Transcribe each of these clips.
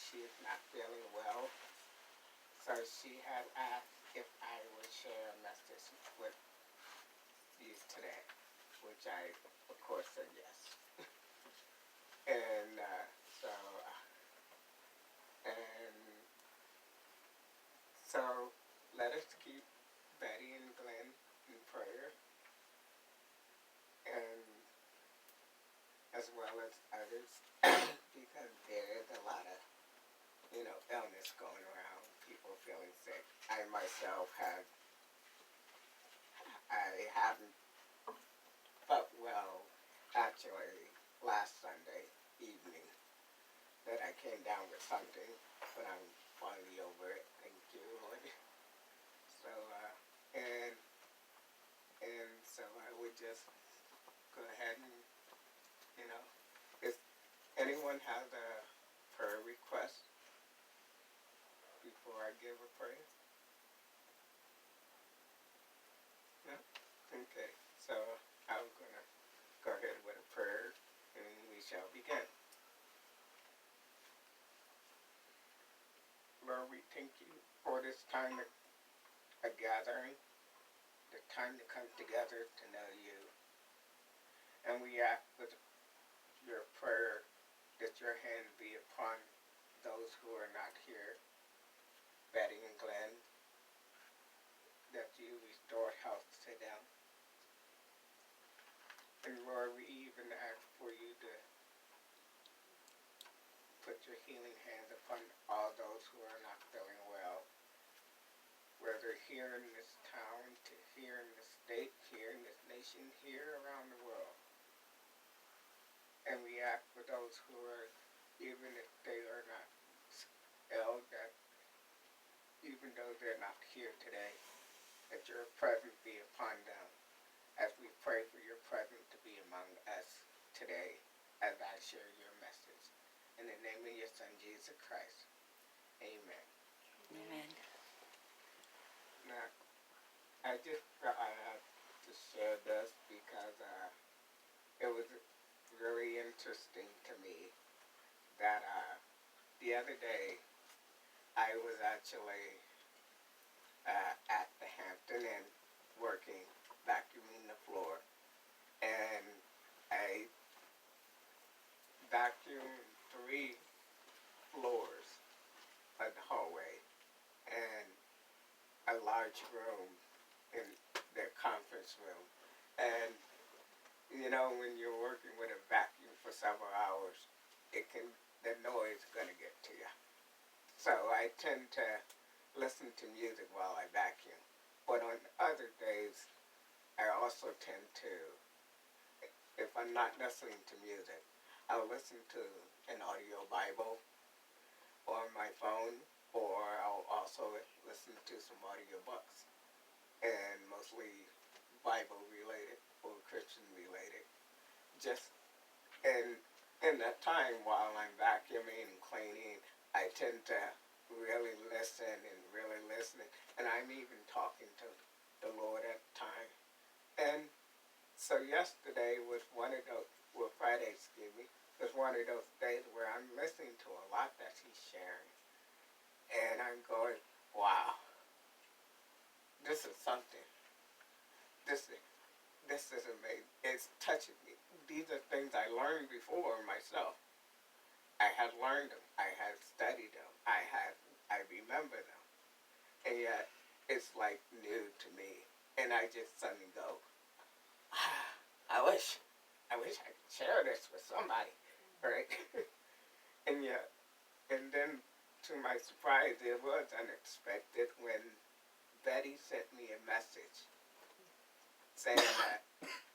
she is not feeling well. So she had asked if I would share a message with you today, which I, of course, said yes. And so, and so let us keep Betty and Glenn in prayer, and as well as others, because there is a lot of, illness going around, people feeling sick. I myself I haven't felt well, actually, last Sunday evening, that I came down with something, but I'm finally over it, thank you, Lord. So, and, and so I would just go ahead and, if anyone has a prayer request before I give a prayer? No? Okay, so I'm going to go ahead with a prayer and we shall begin. Lord, we thank you for this time of a gathering, the time to come together to know you. And we ask with your prayer that your hand be upon those who are not here, Betty and Glenn, that you restore health to them. And Lord, we even ask for you to put your healing hands upon all those who are not feeling well, whether here in this town, to here in the state, here in this nation, here around the world. And we ask for those who are, even if they are not ill, that even though they're not here today, that your presence be upon them, as we pray for your presence to be among us today, as I share your message. In the name of your Son, Jesus Christ. Amen. Amen. Now, I just thought I had to share this because it was really interesting to me that the other day I was actually at the Hampton Inn working, vacuuming the floor, and I vacuumed 3 floors of the hallway and a large room in their conference room. And when you're working with a vacuum for several hours, the noise is going to get to you. So I tend to listen to music while I vacuum. But on other days, I also tend to, if I'm not listening to music, I'll listen to an audio Bible on my phone, or I'll also listen to some audio books, and mostly Bible related or Christian related. Just in that time while I'm vacuuming and cleaning, I tend to really listen and really listening, and I'm even talking to the Lord at the time. And so yesterday was Friday, was one of those days where I'm listening to a lot that he's sharing, and I'm going, wow, this is something. This is amazing. It's touching me. These are things I learned before myself. I had learned them. I had studied them. I remember them. And yet, it's like new to me. And I just suddenly go, I wish I could share this with somebody, right? and then to my surprise, it was unexpected when Betty sent me a message saying that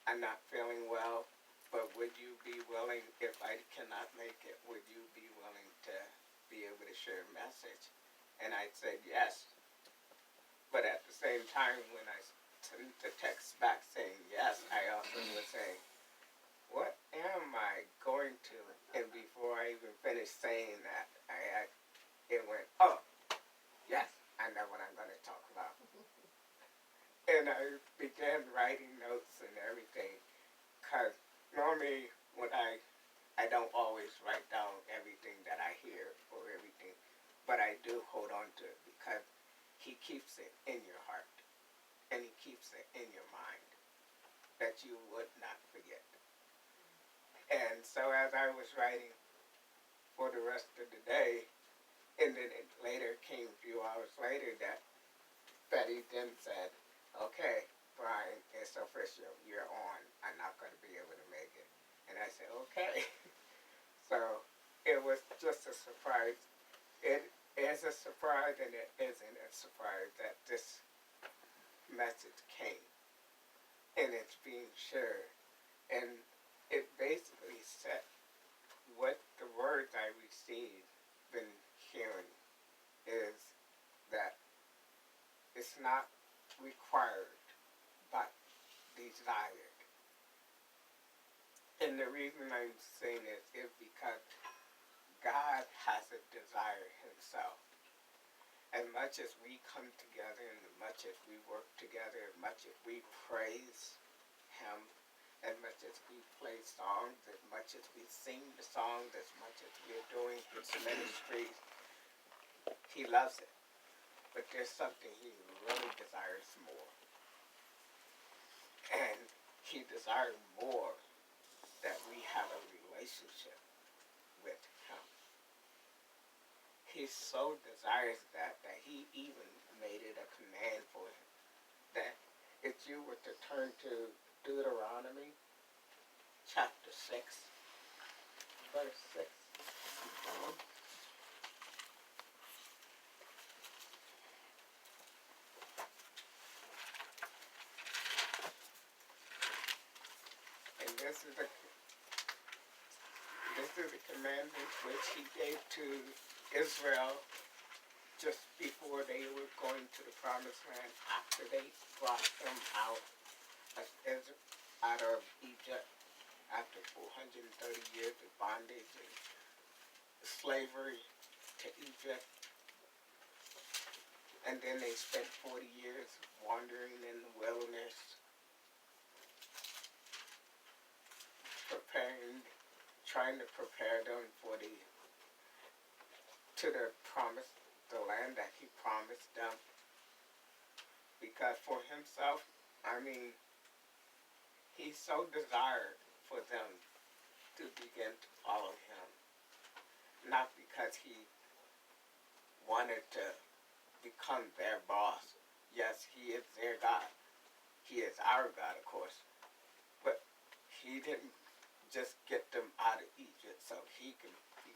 I'm not feeling well, but would you be willing, if I cannot make it, would you be willing to be able to share a message? And I said yes. But at the same time, when I sent the text back saying yes, I also was saying, what am I going to? And before I even finished saying that, it went, oh, yes, I know what I'm going to talk about. And I began writing notes and everything, because normally when I don't always write down everything that I hear or everything but I do hold on to it because he keeps it in your heart and he keeps it in your mind that you would not forget. And so as I was writing for the rest of the day, and then it later came a few hours later that Betty then said, okay, Brian, it's official. You're on. I'm not going to be able to make it. And I said, okay. So it was just a surprise. It is a surprise and it isn't a surprise that this message came. And it's being shared. And it basically said what the words I received, been hearing, is that it's not required, but desired. And the reason I'm saying this is because God has a desire himself. As much as we come together and as much as we work together, as much as we praise him, as much as we play songs, as much as we sing the songs, as much as we're doing his ministry, he loves it. But there's something he really desires more. And he desires more that we have a relationship with him. He so desires that he even made it a command for him. That if you were to turn to Deuteronomy chapter 6, verse 6. And this is a commandment which he gave to Israel just before they were going to the promised land, after they brought them out of Egypt after 430 years of bondage and slavery to Egypt. And then they spent 40 years wandering in the wilderness, trying to prepare them for the land that he promised them. Because for himself, he so desired for them to begin to follow him. Not because he wanted to become their boss. Yes, he is their God. He is our God, of course. But he didn't just get them out of Egypt so he could be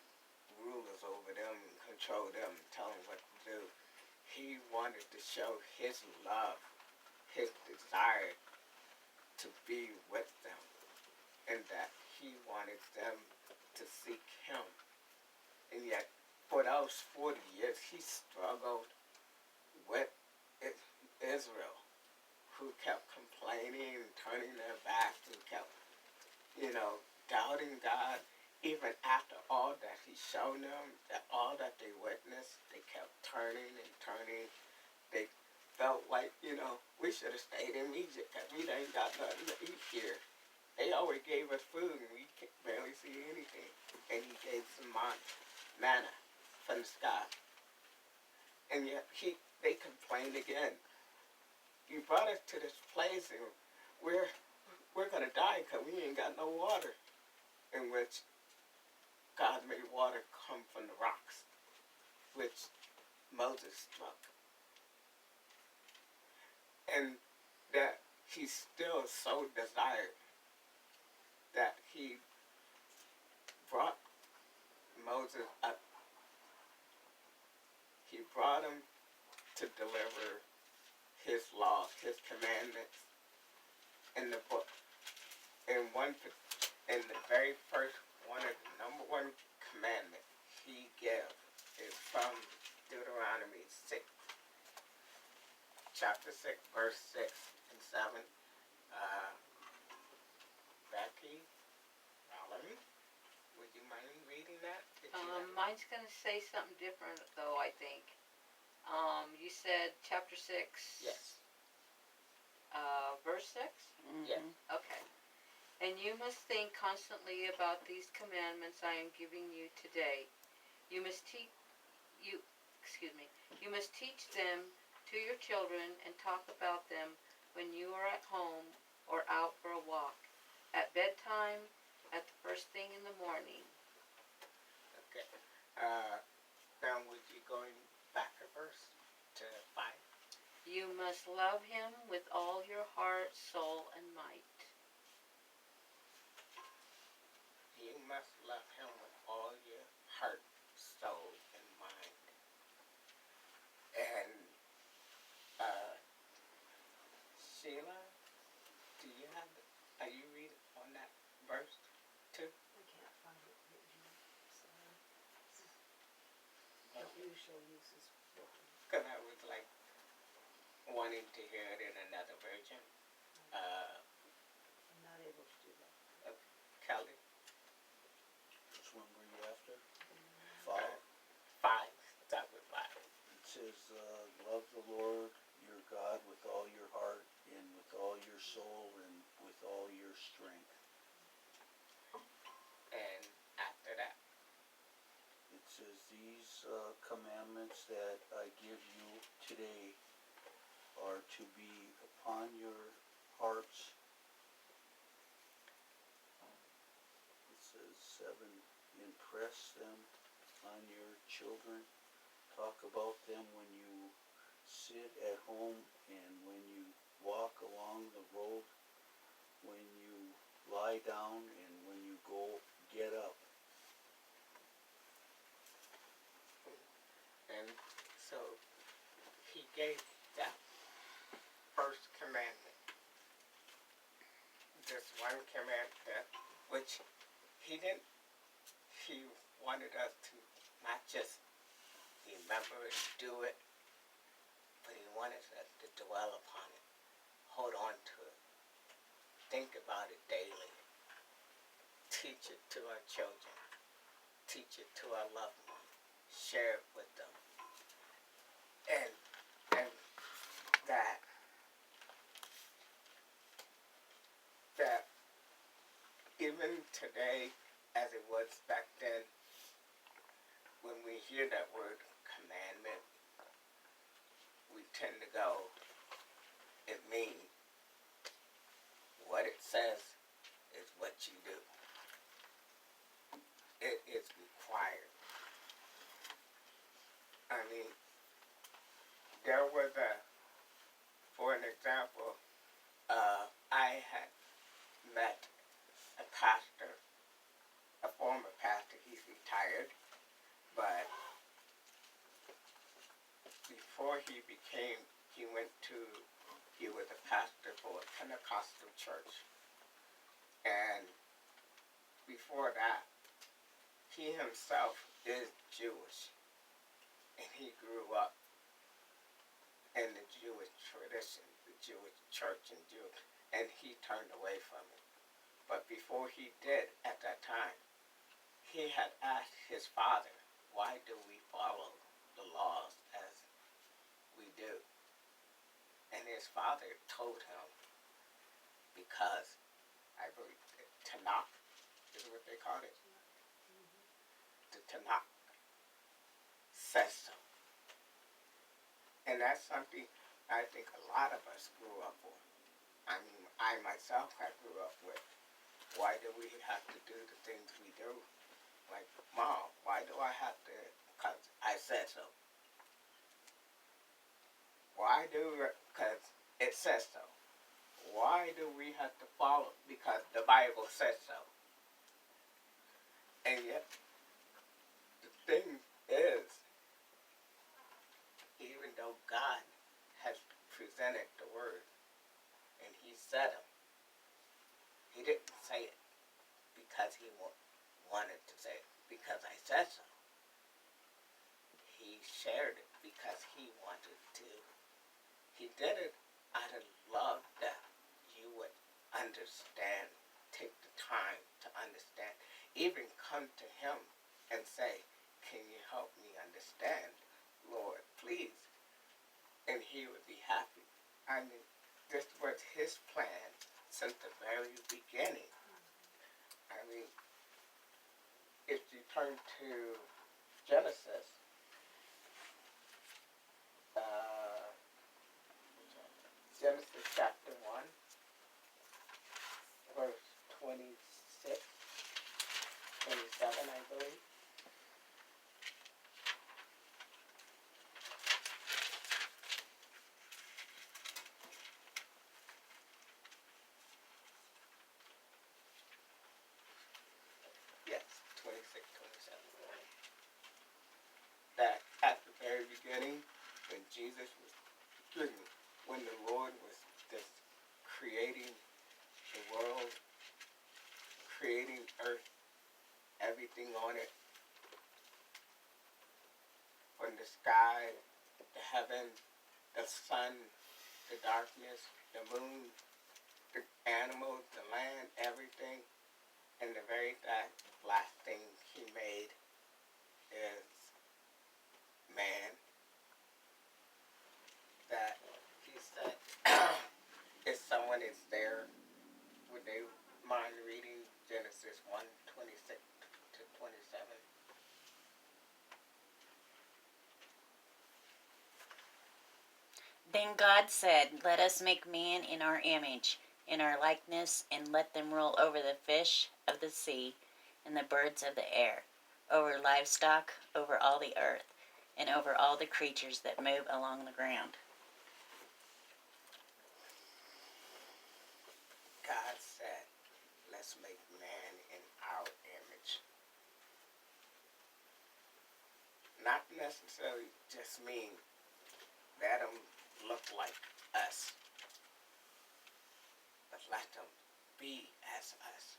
rulers over them and control them and tell them what to do. He wanted to show his love, his desire to be with them, and that he wanted them to seek him. And yet, for those 40 years, he struggled with Israel, who kept complaining and turning their backs and kept, doubting God. Even after all that he showed them, that all that they witnessed, they kept turning and turning. They felt like, we should have stayed in Egypt because we ain't got nothing to eat here. They always gave us food and we could barely see anything. And he gave some manna from the sky. And yet they complained again. You brought us to this place and we're going to die because we ain't got no water. In which God made water come from the rocks, which Moses struck. And that he still so desired that he brought Moses up. He brought him to deliver his law, his commandments in the book. In the very first one, the number one commandment he gave is from Deuteronomy 6, chapter 6, verse 6 and 7. Becky, Valerie, would you mind reading that? Mine's going to say something different, though, I think. You said chapter 6. Yes. Verse 6? Mm-hmm. Yes. Okay. And you must think constantly about these commandments I am giving you today. You must You must teach them to your children and talk about them when you are at home or out for a walk, at bedtime, at the first thing in the morning. Okay. Now would you going back a verse to 5? You must love him with all your heart, soul, and might. You must love him with all your heart, soul, and mind. And Sheila, do you have it? Are you reading on that verse too? We can't find it written here, so don't usually use this book. Because I was like wanting to hear it in another version. I'm not able to do that. Kelly, Which one were you after? 5. 5. Start with 5. It says, love the Lord your God with all your heart and with all your soul and with all your strength. And after that, It says, these commandments that I give you today are to be upon your hearts. It says 7, impress them on your children. Talk about them when you sit at home and when you walk along the road, when you lie down and when you go get up. and so he gave that first commandment. This one commandment, which he wanted us to not just remember and do it, but he wanted us to dwell upon it, hold on to it, think about it daily, teach it to our children, teach it to our loved ones, share it with them, and that even today, as it was back then, when we hear that word commandment, we tend to go, it means what it says is what you do. It is required. I mean, there was for an example, I had met a pastor, a former pastor. He's retired, but before he was a pastor for a Pentecostal church. And before that, he himself is Jewish. And he grew up in the Jewish tradition, the Jewish church and he turned away from it. But before he did, at that time, he had asked his father, why do we follow the laws as we do? And his father told him, because I believe Tanakh is what they call it. The Tanakh says so. And that's something I think a lot of us grew up with. I mean, I myself I grew up with. Why do we have to do the things we do? Like, Mom, why do I have to? Because I said so. Because it says so. Why do we have to follow? Because the Bible says so. And yet, the thing is, even though God has presented the word, and he said them, he didn't say it because he wanted to say it, because I said so. He shared it because he wanted to. He did it out of love that you would understand, take the time to understand, even come to him and say, can you help me understand, Lord, please? And he would be happy. I mean, this was his plan since the very beginning. I mean, if you turn to Genesis, Genesis chapter 1, verse 26, 27, I believe. Yes, 26, 27. That at the very beginning, when Jesus was, excuse me, when the Lord was just creating the world, creating earth, everything on it, from the sky, the heaven, the sun, the darkness, the moon, the animals, the land, everything. And the very last thing he made is man. That he said, if someone is there, would they mind reading Genesis 1:26 to 27? Then God said, "Let us make man in our image, in our likeness, and let them rule over the fish of the sea and the birds of the air, over livestock, over all the earth, and over all the creatures that move along the ground." God said, let's make man in our image. Not necessarily just mean let them look like us, but let them be as us.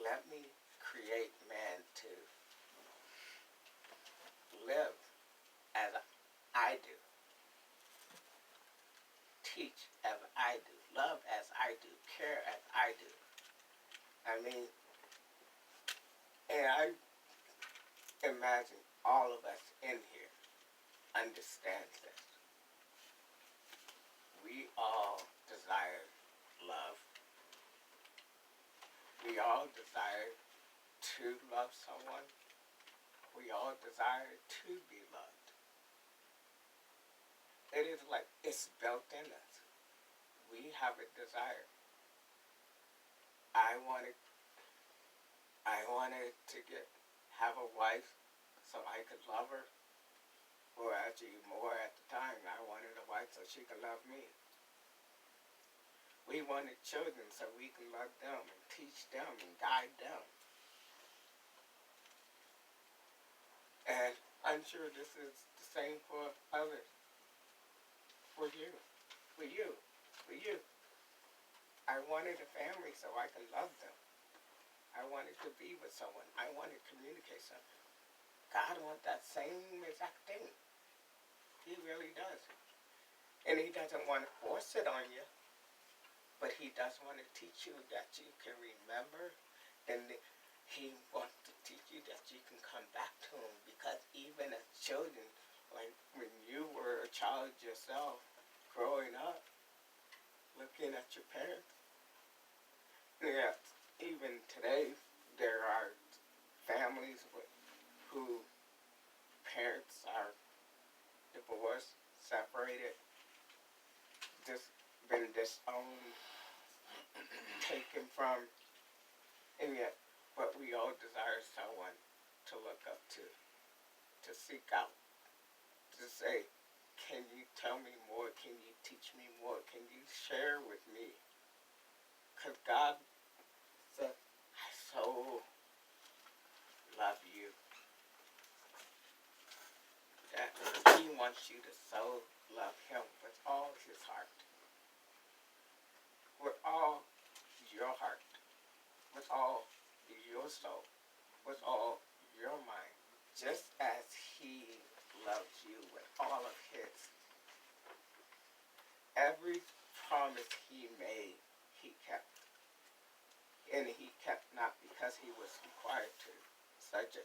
Let me create man to live as I do, teach as I do, love as I do, care as I do. I mean, and I imagine all of us in here understand this. We all desire love. We all desire to love someone. We all desire to be loved. It is like it's built in us. We have a desire. I wanted to have a wife so I could love her. Or actually more at the time, I wanted a wife so she could love me. We wanted children so we could love them and teach them and guide them. And I'm sure this is the same for others. For you. For you. For you. I wanted a family so I could love them. I wanted to be with someone. I wanted to communicate something. God wants that same exact thing. He really does. And he doesn't want to force it on you. But he does want to teach you that you can remember. And he wants to teach you that you can come back to him. Because even as children, like when you were a child yourself, growing up, looking at your parents. Yeah, even today, there are families who parents are divorced, separated, just been disowned, taken from, and yet, but we all desire someone to look up to seek out, to say, can you tell me more? Can you teach me more? Can you share with me? Because God said, I so love you that he wants you to so love him with all his heart, with all your heart, with all your soul, with all your mind, just as he loves you with all of his. Every promise he made, he kept. And he kept not because he was required to. Such a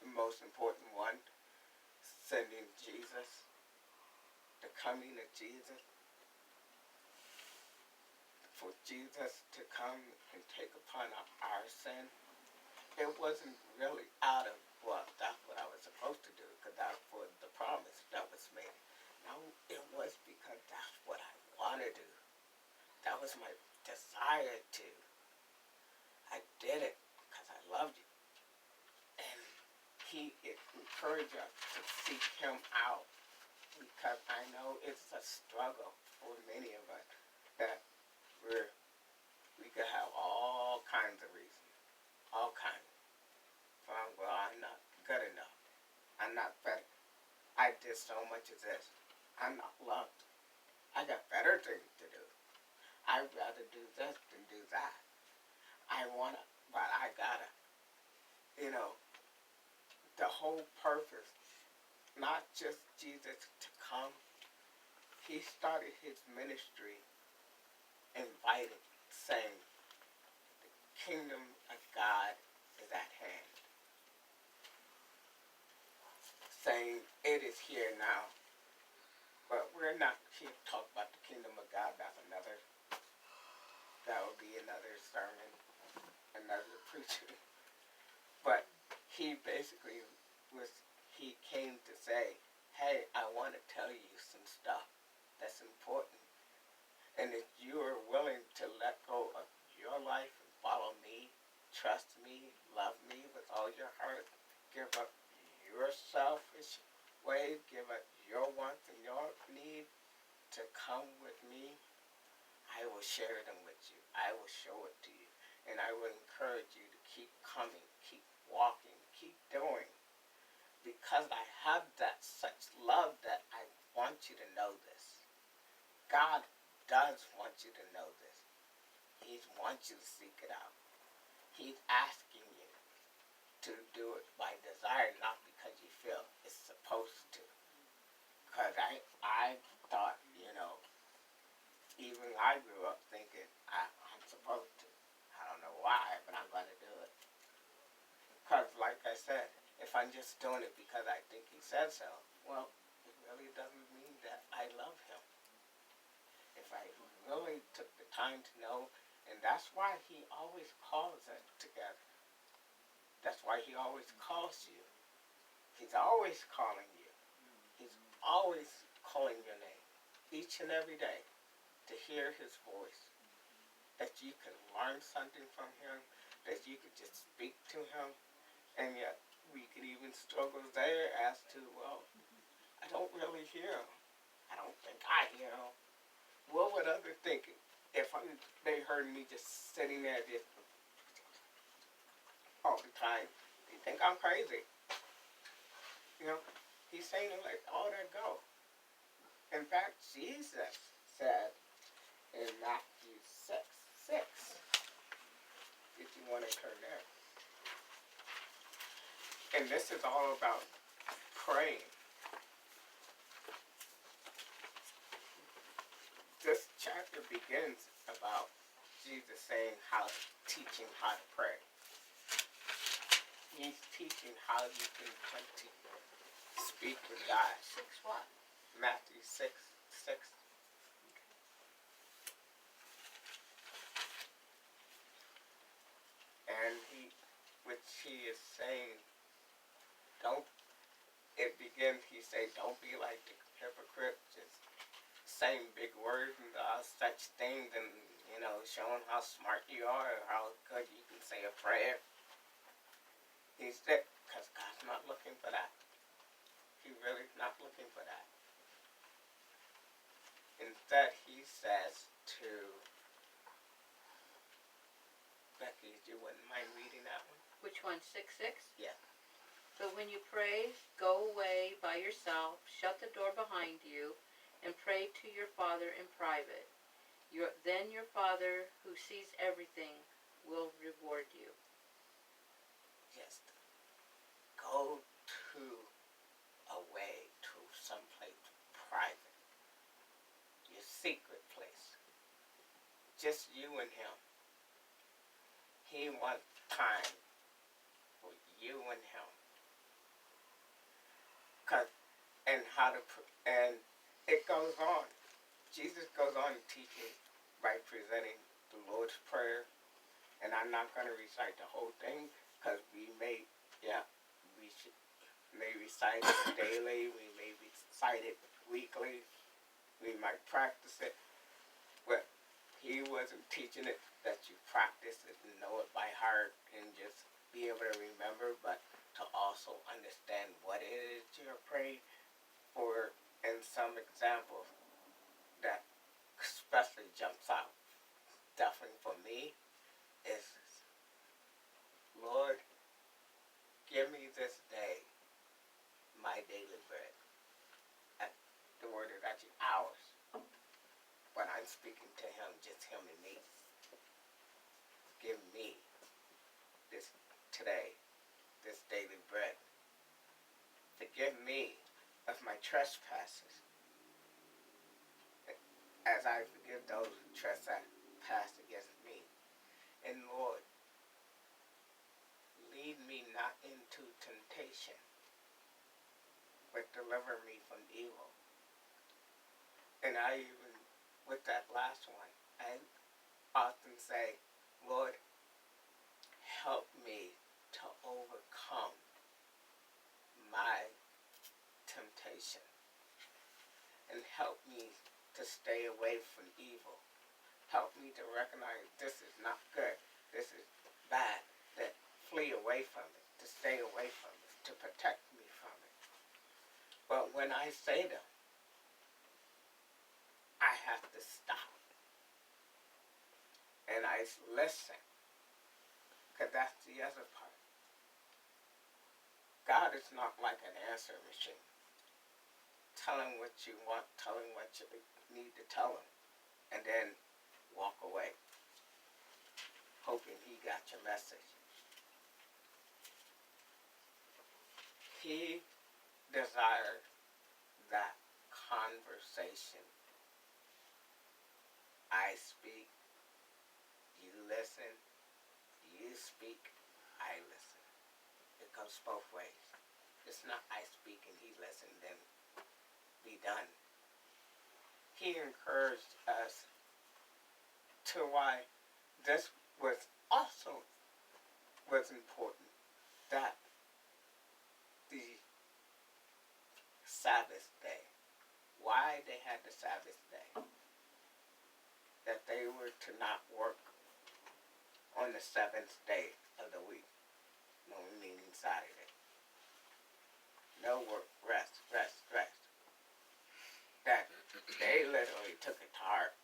the most important one, sending Jesus, the coming of Jesus, for Jesus to come and take upon our sin. It wasn't really out of, well, that's what I was supposed to do, because that was the promise that was made. No, it was because that's he encouraged us to seek him out, because I know it's a struggle for many of us that we could have all kinds of reasons, all kinds. From, well, I'm not good enough. I'm not better. I did so much of this. I'm not loved. I got better things to do. I'd rather do this than do that. I wanna, but I gotta. You know, the whole purpose, not just Jesus to come. He started his ministry inviting, saying, the kingdom of God is at hand. Saying, it is here now. But we're not here to talk about the kingdom of God. That would be another sermon, another preaching. But he basically he came to say, hey, I want to tell you some stuff that's important. And if you are willing to let go of your life and follow me, trust me, love me with all your heart, give up your selfish way, give up your wants and your need to come with me, I will share them with you. I will show it to you. And I will encourage you to keep coming, keep walking, keep doing. Because I have that such love that I want you to know this. God does want you to know this. He wants you to seek it out. He's asking you to do it by desire, not because you feel it's supposed to. Because I thought, even I grew up thinking I'm supposed to. I don't know why, but I'm going to do it. Because, like I said, if I'm just doing it because I think he said so, well, it really doesn't mean that I love him. If I really took the time to know, and that's why he always calls us together. That's why he always calls you. He's always calling you. He's always calling your name, each and every day, to hear his voice. That you can learn something from him, that you could just speak to him, and yet we could even struggle there as to, well, I don't really hear him. I don't think I hear him. What would others think if they heard me just sitting there just all the time? They think I'm crazy. He's saying to let all that go. In fact, Jesus said in Matthew 6, if you want to turn there. And this is all about praying. This chapter begins about Jesus saying teaching how to pray. He's teaching how you can come to speak with God. 6 what? Matthew 6. And he is saying, he say, don't be like the hypocrite, just saying big words and such things and, showing how smart you are or how good you can say a prayer. He said, because God's not looking for that. He really is not looking for that. Instead, he says to Becky, if you wouldn't mind reading that one. Which one, 6:6? Yeah. But when you pray, go away by yourself, shut the door behind you, and pray to your Father in private. Then your Father, who sees everything, will reward you. Yes. Go away to someplace private. Your secret place. Just you and him. He wants time for you and him. And it goes on. Jesus goes on teaching by presenting the Lord's Prayer. And I'm not going to recite the whole thing because we may recite it daily, we may recite it weekly, we might practice it. But he wasn't teaching it that you practice it and know it by heart and just be able to remember, but to also understand pray for, in some examples, that especially jumps out, definitely for me, is, Lord, give me this day my daily bread. And the word is actually ours. When I'm speaking to him, just him and me. Give me this today, this daily bread. Forgive me of my trespasses, as I forgive those who trespass against me. And Lord, lead me not into temptation, but deliver me from evil. And I even, with that last one, I often say, Lord, help me to overcome my temptation, and help me to stay away from evil. Help me to recognize this is not good, this is bad, that flee away from it, to stay away from it, to protect me from it. But when I say them, I have to stop. And I listen, because that's the other part. God is not like an answer machine. Tell him what you want, tell him what you need to tell him, and then walk away, hoping he got your message. He desired that conversation. I speak, you listen, you speak, I listen. It goes both ways. It's not I speak and he listen, then be done. He encouraged us to why this was also important, that the Sabbath day, why they had the Sabbath day, that they were to not work on the seventh day of the week, no meaning Saturday. No work, rest, rest, rest. That they literally took it to heart.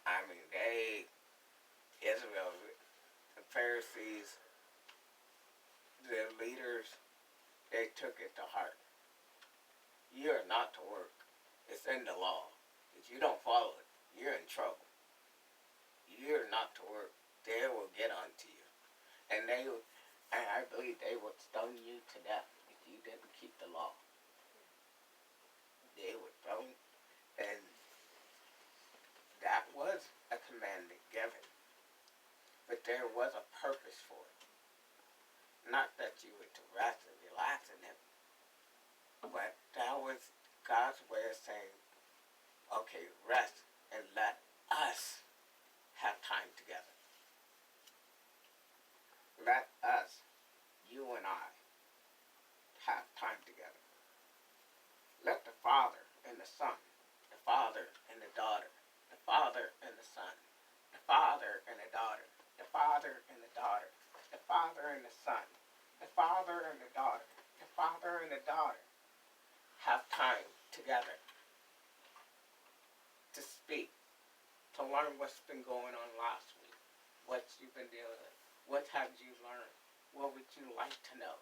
I mean, Israel, the Pharisees, the leaders, they took it to heart. You are not to work. It's in the law. If you don't follow it, you're in trouble. You're not to work. They will get onto you. And I believe they would stone you to death if you didn't keep the law. They would throw you. And that was a commandment given. But there was a purpose for it. Not that you were to rest and relax in it, but that was God's way of saying, okay, rest and let us have time together. Let us, you and I, have time together. Let the Father and the Son, the Father and the daughter, the Father and the Son, the Father and the daughter, the Father and the daughter, the Father and the Son, the Father and the daughter, the Father and the daughter have time together to speak, to learn what's been going on last week, what you've been dealing with, what have you learned, what would you like to know?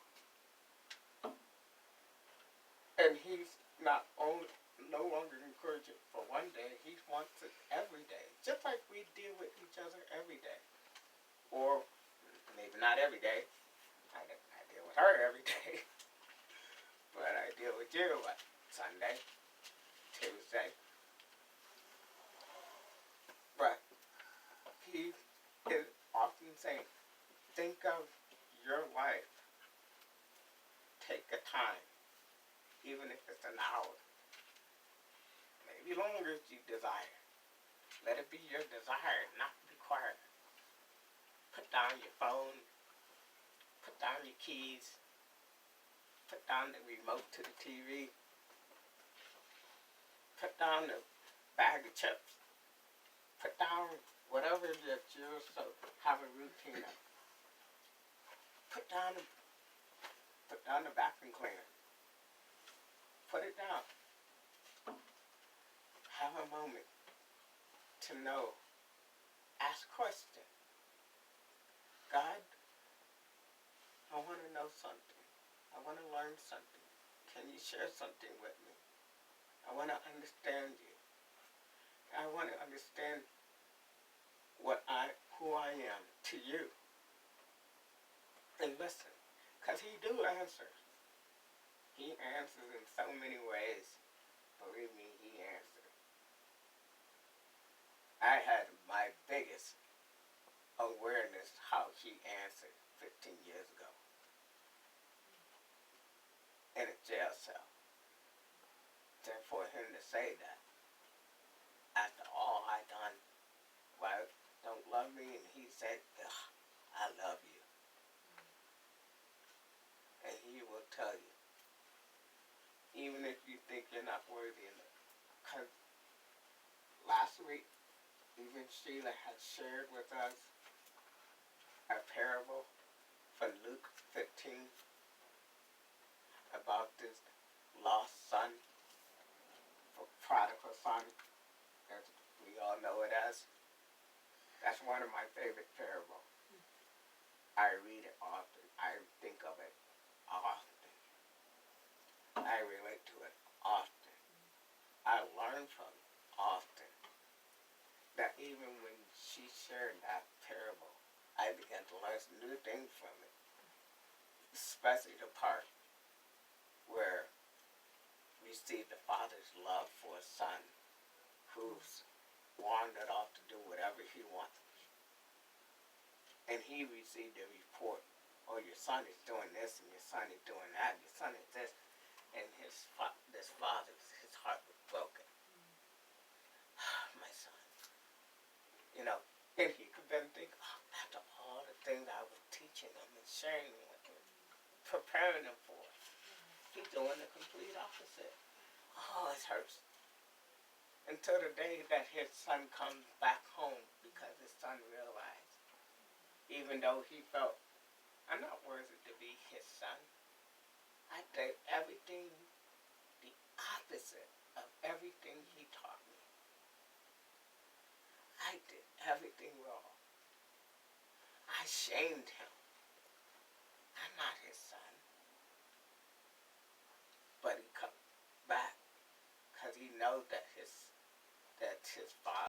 And he's not only no longer encouraging for one day, he wants it every day, just like we deal with each other every day. Or maybe not every day. I deal with her every day. But I deal with you, what, Sunday, Tuesday. But he is often saying, think of your life. Take a time, even if it's an hour. Maybe longer if you desire. Let it be your desire, not required. Put down your phone. Put down your keys. Put down the remote to the TV. Put down the bag of chips. Put down whatever that you have a routine of. Put down the vacuum cleaner. Put it down. Have a moment to know. Ask questions. God, I want to know something. I want to learn something. Can you share something with me? I want to understand you. I want to understand who I am to you. And listen, because he do answer. He answers in so many ways. Believe me, he answered. I had my biggest awareness how he answered 15 years ago in a jail cell. And for him to say that after all I done, well, don't love me, and he said, I love you. And he will tell you, even if you think you're not worthy of it. Because last week, even Sheila had shared with us a parable from Luke 15 about this lost son, prodigal son, as we all know it as. That's one of my favorite parables. I read it often. I think of it often. I relate to it often. I learn from it often. That even when she shared that parable, I began to learn some new things from it. Especially the part where we see the father's love for a son who's wandered off to do whatever he wants. And he received a report, oh, your son is doing this, and your son is doing that, your son is this. And this father, his heart was broken. My son. You know, and he could then think, after all the things I was teaching him and sharing with him, preparing him for, he's doing the complete opposite. Oh, it hurts. Until the day that his son comes back home, because his son realized, even though he felt, I'm not worthy to be his son. I did everything the opposite of everything he taught me. I did everything wrong. I shamed him. I'm not his son. But he comes back because he knows that his father